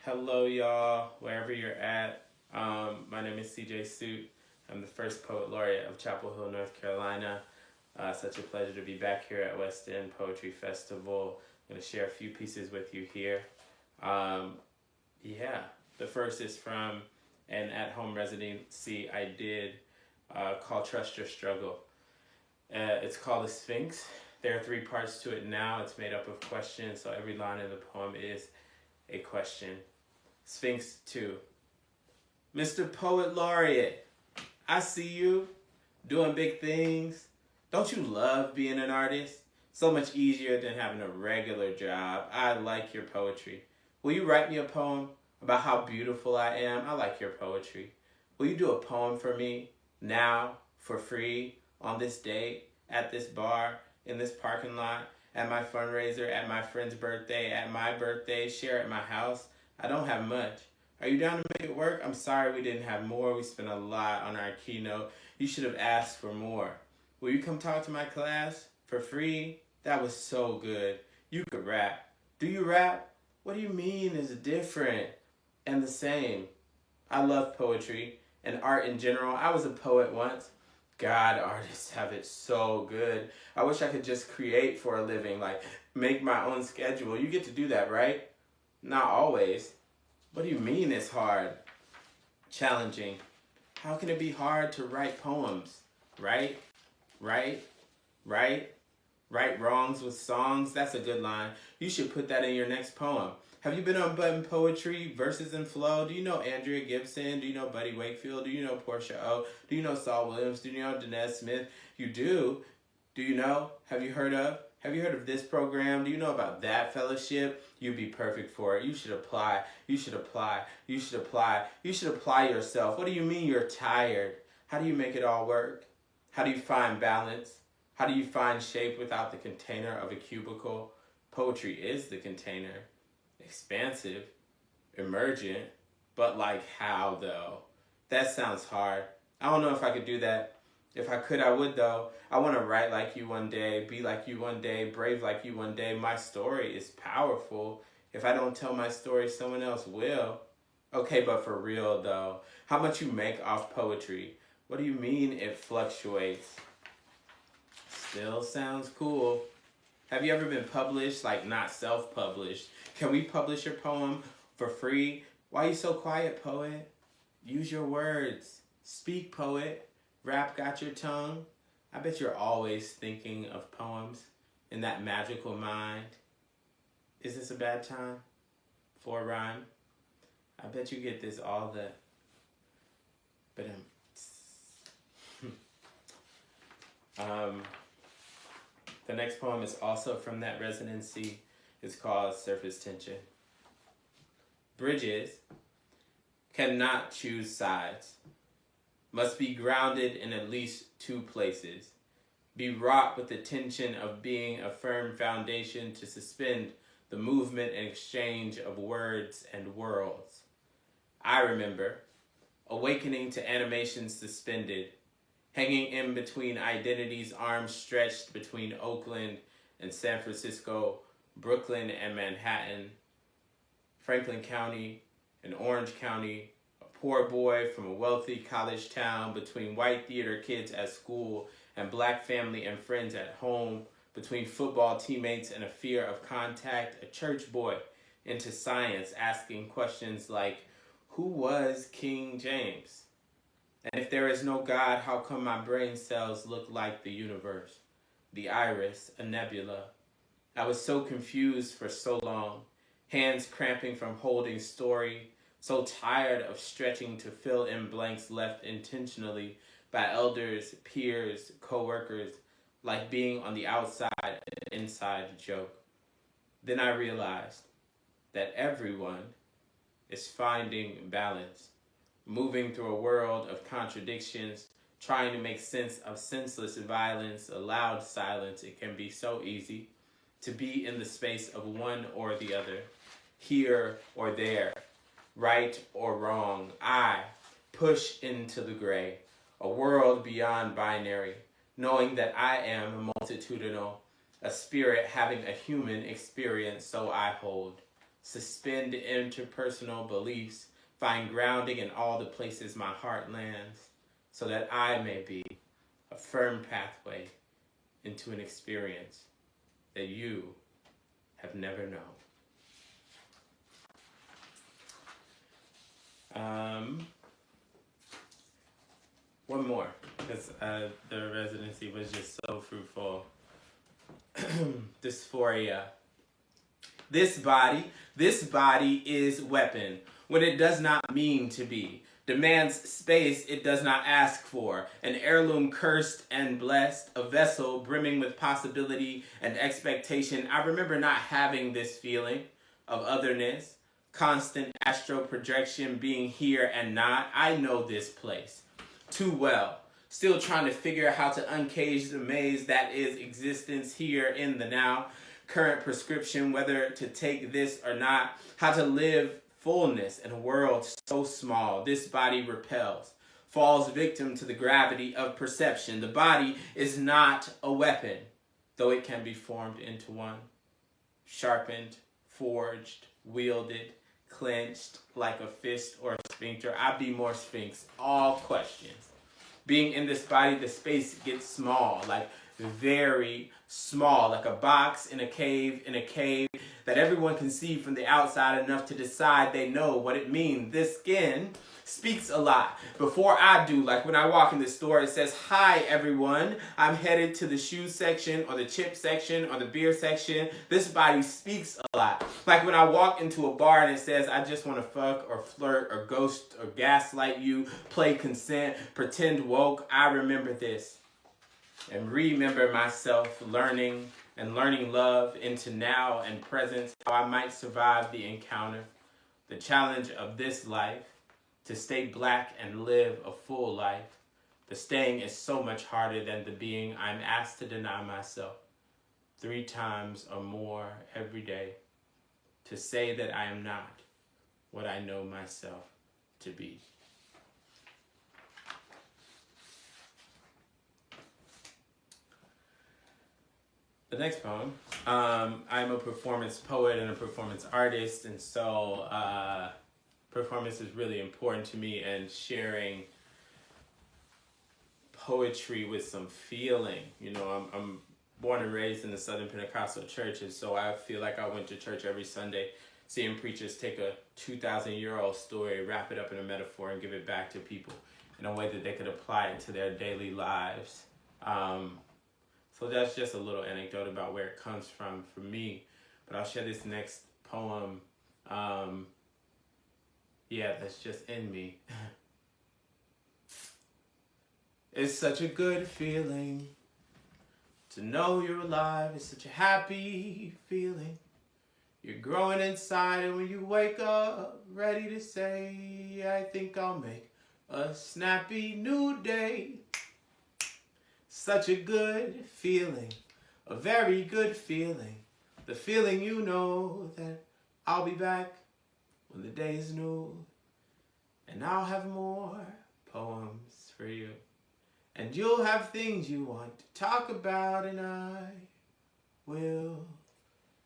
Hello, y'all, wherever you're at. My name is CJ Suitt. I'm the first poet laureate of Chapel Hill, North Carolina. Such a pleasure to be back here at West End Poetry Festival. I'm going to share a few pieces with you here. The first is from an at-home residency I did called Trust Your Struggle. It's called The Sphinx. There are 3 parts to it now. It's made up of questions, so every line in the poem is a question. Sphinx 2. Mr. Poet Laureate, I see you doing big things. Don't you love being an artist? So much easier than having a regular job. I like your poetry. Will you write me a poem about how beautiful I am? I like your poetry. Will you do a poem for me now for free on this date, at this bar, in this parking lot, at my fundraiser, at my friend's birthday, at my birthday, share at my house? I don't have much. Are you down to make it work? I'm sorry we didn't have more. We spent a lot on our keynote. You should have asked for more. Will you come talk to my class for free? That was so good. You could rap. Do you rap? What do you mean is different and the same? I love poetry and art in general. I was a poet once. God, artists have it so good. I wish I could just create for a living, like make my own schedule. You get to do that, right? Not always. What do you mean it's hard? Challenging. How can it be hard to write poems? Right wrongs with songs. That's a good line. You should put that in your next poem. Have you been on Button Poetry, Verses and Flow? Do you know Andrea Gibson? Do you know Buddy Wakefield? Do you know Portia O? Do you know Saul Williams? Do you know Danez Smith? You do? Do you know? Have you heard of? Have you heard of this program? Do you know about that fellowship? You'd be perfect for it. You should apply. You should apply. You should apply. You should apply yourself. What do you mean you're tired? How do you make it all work? How do you find balance? How do you find shape without the container of a cubicle? Poetry is the container. Expansive, emergent, but like how though? That sounds hard. I don't know if I could do that. If I could, I would though. I want to write like you one day, be like you one day, brave like you one day. My story is powerful. If I don't tell my story, someone else will. Okay, but for real though, how much you make off poetry? What do you mean it fluctuates? Still sounds cool. Have you ever been published, like not self-published? Can we publish your poem for free? Why are you so quiet, poet? Use your words. Speak, poet. Rap got your tongue. I bet you're always thinking of poems in that magical mind. Is this a bad time for a rhyme? I bet you get this all the... The next poem is also from that residency. It's called Surface Tension. Bridges cannot choose sides, must be grounded in at least 2 places, be wrought with the tension of being a firm foundation to suspend the movement and exchange of words and worlds. I remember awakening to animation suspended, hanging in between identities, arms stretched between Oakland and San Francisco, Brooklyn and Manhattan, Franklin County and Orange County, a poor boy from a wealthy college town, between white theater kids at school and black family and friends at home, between football teammates and a fear of contact, a church boy into science, asking questions like, who was King James? And if there is no God, how come my brain cells look like the universe, the iris, a nebula? I was so confused for so long, hands cramping from holding story, so tired of stretching to fill in blanks left intentionally by elders, peers, co-workers, like being on the outside, an inside joke. Then I realized that everyone is finding balance, moving through a world of contradictions, trying to make sense of senseless violence, a loud silence. It can be so easy to be in the space of one or the other, here or there, right or wrong. I push into the gray, a world beyond binary, knowing that I am multitudinal, a spirit having a human experience, so I hold. suspend interpersonal beliefs, find grounding in all the places my heart lands, so that I may be a firm pathway into an experience that you have never known. One more, because the residency was just so fruitful. Dysphoria. This body is weapon when it does not mean to be. Demands space it does not ask for. An heirloom cursed and blessed, a vessel brimming with possibility and expectation. I remember not having this feeling of otherness, constant astral projection, being here and not. I know this place too well. Still trying to figure out how to uncage the maze that is existence here in the now. Current prescription, whether to take this or not. How to live fullness in a world so small. This body repels, falls victim to the gravity of perception. The body is not a weapon, though it can be formed into one. Sharpened, forged, wielded, clenched like a fist or a sphincter. I be more sphinx. All questions. Being in this body, the space gets small, like very small, like a box in a cave that everyone can see from the outside enough to decide they know what it means. This skin speaks a lot. Before I do, like when I walk in the store, it says, "Hi everyone, I'm headed to the shoe section or the chip section or the beer section." This body speaks a lot. Like when I walk into a bar and it says, "I just want to fuck or flirt or ghost or gaslight you, play consent, pretend woke." I remember this and remember myself learning love into now and presence, how I might survive the encounter, the challenge of this life, to stay black and live a full life. The staying is so much harder than the being. I'm asked to deny myself 3 times or more every day, to say that I am not what I know myself to be. The next poem, I'm a performance poet and a performance artist, and so performance is really important to me, and sharing poetry with some feeling. You know, I'm born and raised in the Southern Pentecostal church, and so I feel like I went to church every Sunday, seeing preachers take a 2,000-year-old story, wrap it up in a metaphor, and give it back to people in a way that they could apply it to their daily lives. So that's just a little anecdote about where it comes from for me. But I'll share this next poem. That's just in me. It's such a good feeling to know you're alive. It's such a happy feeling. You're growing inside, and when you wake up, ready to say, "I think I'll make a snappy new day." Such a good feeling, a very good feeling. The feeling you know that I'll be back when the day is new. And I'll have more poems for you. And you'll have things you want to talk about, and I will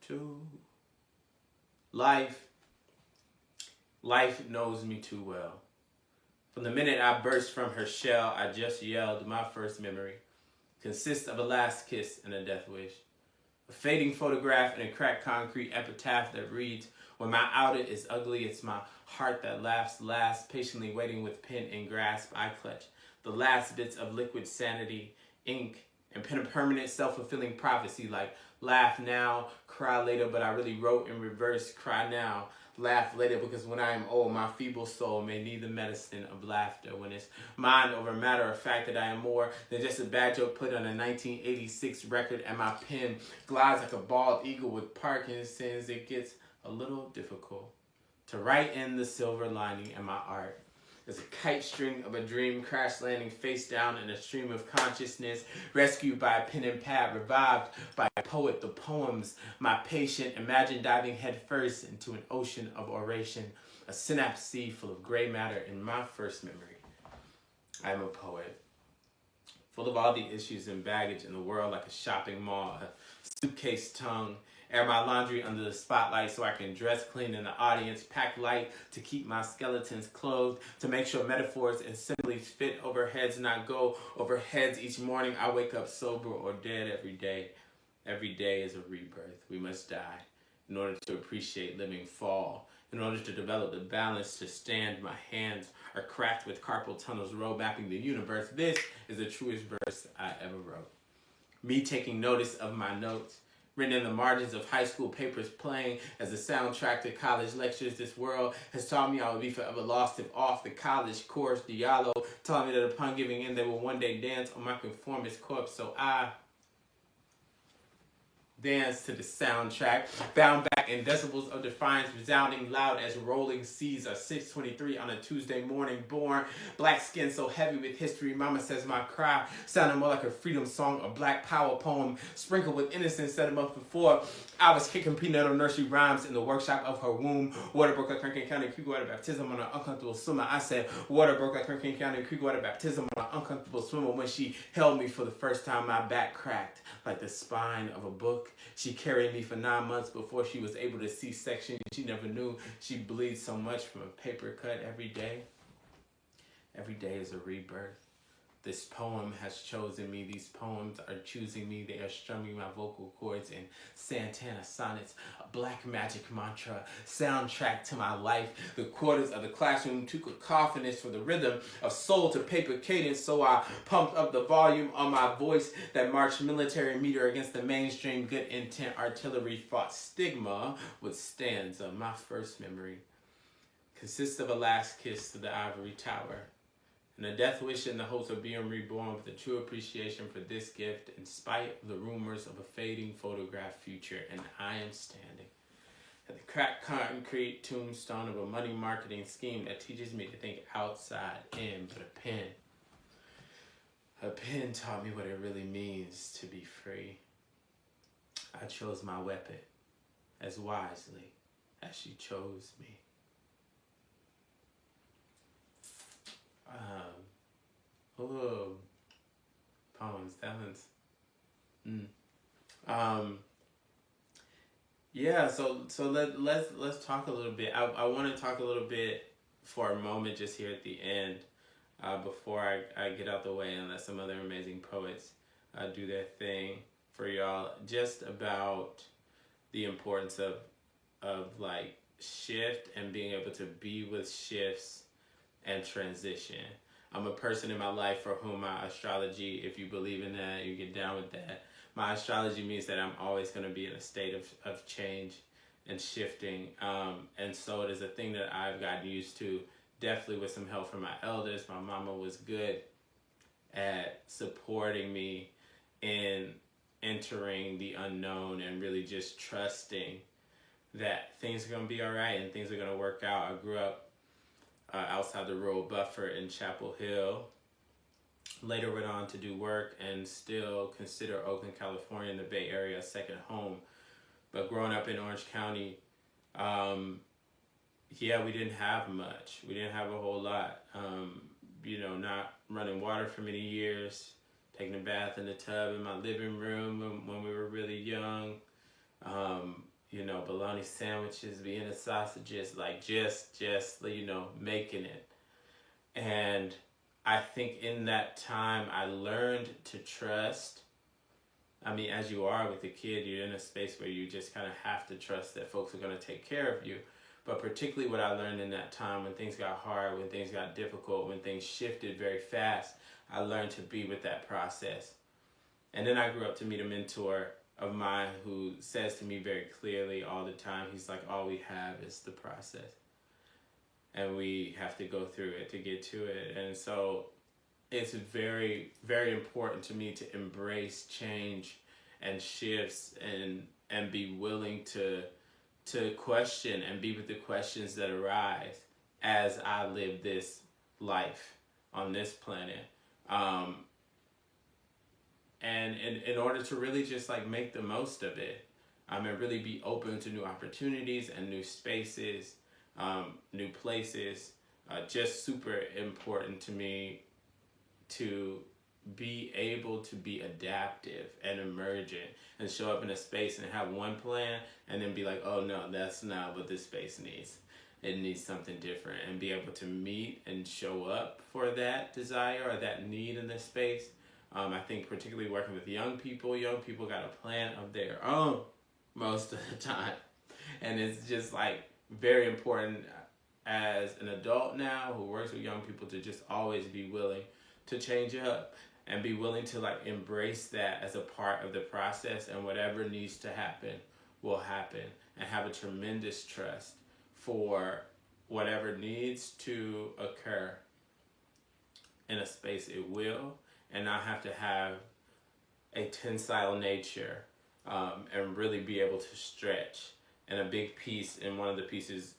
too. Life knows me too well. From the minute I burst from her shell, I just yelled my first memory. Consists of a last kiss and a death wish. A fading photograph and a cracked concrete epitaph that reads, "When my outer is ugly, it's my heart that laughs last, patiently waiting with pen in grasp. I clutch the last bits of liquid sanity, ink, and pen a permanent self-fulfilling prophecy like laugh now, cry later, but I really wrote in reverse, cry now, laugh later, because when I am old, my feeble soul may need the medicine of laughter. When it's mind over matter of fact that I am more than just a bad joke put on a 1986 record, and my pen glides like a bald eagle with Parkinson's, it gets a little difficult to write in the silver lining in my art. There's a kite string of a dream crash landing face down in a stream of consciousness, rescued by a pen and pad, revived by a poet, the poems, my patient, imagine diving headfirst into an ocean of oration, a synapse sea full of gray matter in my first memory. I am a poet, full of all the issues and baggage in the world, like a shopping mall, a suitcase tongue, air my laundry under the spotlight so I can dress clean in the audience, pack light to keep my skeletons clothed, to make sure metaphors and similes fit over heads, not go over heads. Each morning I wake up sober or dead every day. Every day is a rebirth. We must die in order to appreciate living fall. In order to develop the balance to stand, my hands are cracked with carpal tunnels, road mapping the universe. This is the truest verse I ever wrote. Me taking notice of my notes, written in the margins of high school papers, playing as the soundtrack to college lectures. This world has taught me I would be forever lost if off the college course. Diallo taught me that upon giving in, they will one day dance on my conformist corpse. So I dance to the soundtrack, bound back in decibels of defiance, resounding loud as rolling seas. A 6:23 on a Tuesday morning, born black skin so heavy with history. Mama says my cry sounded more like a freedom song, a black power poem sprinkled with innocence. Set him up before I was kicking prenatal nursery rhymes in the workshop of her womb. Water broke like Franklin County Creek water baptism on an uncomfortable swimmer. I said water broke like Franklin County Creek water baptism on an uncomfortable swimmer. When she held me for the first time, my back cracked like the spine of a book. She carried me for 9 months before she was able to C-section. She never knew she bleeds so much from a paper cut every day. Every day is a rebirth. This poem has chosen me. These poems are choosing me. They are strumming my vocal cords in Santana sonnets, a black magic mantra, soundtrack to my life. The quarters of the classroom too cacophonous for the rhythm of soul to paper cadence. So I pumped up the volume on my voice that marched military meter against the mainstream good intent artillery fought stigma with stanza. My first memory consists of a last kiss to the ivory tower, and a death wish in the hopes of being reborn with a true appreciation for this gift in spite of the rumors of a fading photograph future. And I am standing at the cracked concrete tombstone of a money marketing scheme that teaches me to think outside in. But a pen taught me what it really means to be free. I chose my weapon as wisely as she chose me. Poems, that one's, yeah, so let's talk a little bit. I want to talk a little bit for a moment just here at the end, before I get out the way and let some other amazing poets do their thing for y'all, just about the importance of like shift and being able to be with shifts and transition. I'm a person in my life for whom my astrology, if you believe in that, you get down with that. My astrology means that I'm always going to be in a state of change and shifting. And so it is a thing that I've gotten used to, definitely with some help from my elders. My mama was good at supporting me in entering the unknown and really just trusting that things are going to be all right and things are going to work out. I grew up outside the rural buffer in Chapel Hill. Later went on to do work and still consider Oakland, California, in the Bay Area a second home. But growing up in Orange County, yeah, we didn't have much. We didn't have a whole lot. Not running water for many years, taking a bath in the tub in my living room when we were really young. Bologna sandwiches, Vienna sausages, like just making it. And I think in that time I learned to trust. I mean, as you are with a kid, you're in a space where you just kind of have to trust that folks are going to take care of you. But particularly what I learned in that time, when things got hard, when things got difficult, when things shifted very fast, I learned to be with that process. And then I grew up to meet a mentor of mine who says to me very clearly all the time, he's like, all we have is the process. And we have to go through it to get to it. And so it's very, very important to me to embrace change and shifts and be willing to question and be with the questions that arise as I live this life on this planet. And in order to really just like make the most of it, and really be open to new opportunities and new spaces, new places, just super important to me to be able to be adaptive and emergent and show up in a space and have one plan and then be like, oh no, that's not what this space needs. It needs something different, and be able to meet and show up for that desire or that need in this space. I think particularly working with young people got a plan of their own most of the time. And it's just like very important as an adult now who works with young people to just always be willing to change up and be willing to like embrace that as a part of the process, and whatever needs to happen will happen, and have a tremendous trust for whatever needs to occur in a space it will, and not have to have a tensile nature, and really be able to stretch. And a big piece in one of the pieces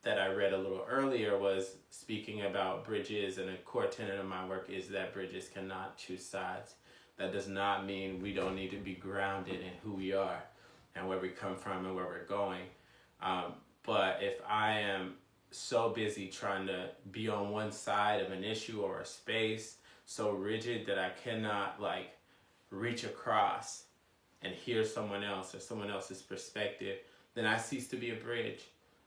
that I read a little earlier was speaking about bridges, and a core tenet of my work is that bridges cannot choose sides. That does not mean we don't need to be grounded in who we are and where we come from and where we're going. But if I am so busy trying to be on one side of an issue or a space, so rigid that I cannot like reach across and hear someone else or someone else's perspective, then I cease to be a bridge.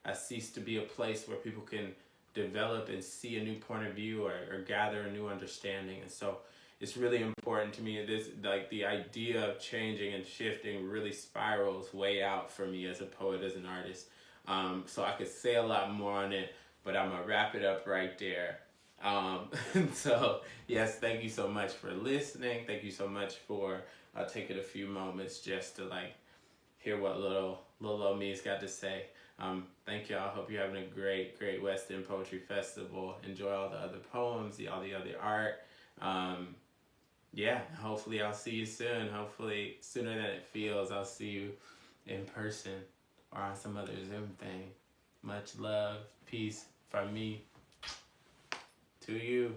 I cease to be a place where people can develop and see a new point of view, or gather a new understanding. And so it's really important to me. This, like, the idea of changing and shifting really spirals way out for me as a poet, as an artist. So I could say a lot more on it, but I'm gonna wrap it up right there. So yes, thank you so much for listening. Thank you so much for taking a few moments just to like hear what little old me's got to say. Thank y'all. Hope you're having a great West End Poetry Festival. Enjoy all the other poems, all the other art. Yeah, hopefully I'll see you soon. Hopefully sooner than it feels, I'll see you in person or on some other Zoom thing. Much love, peace from me to you.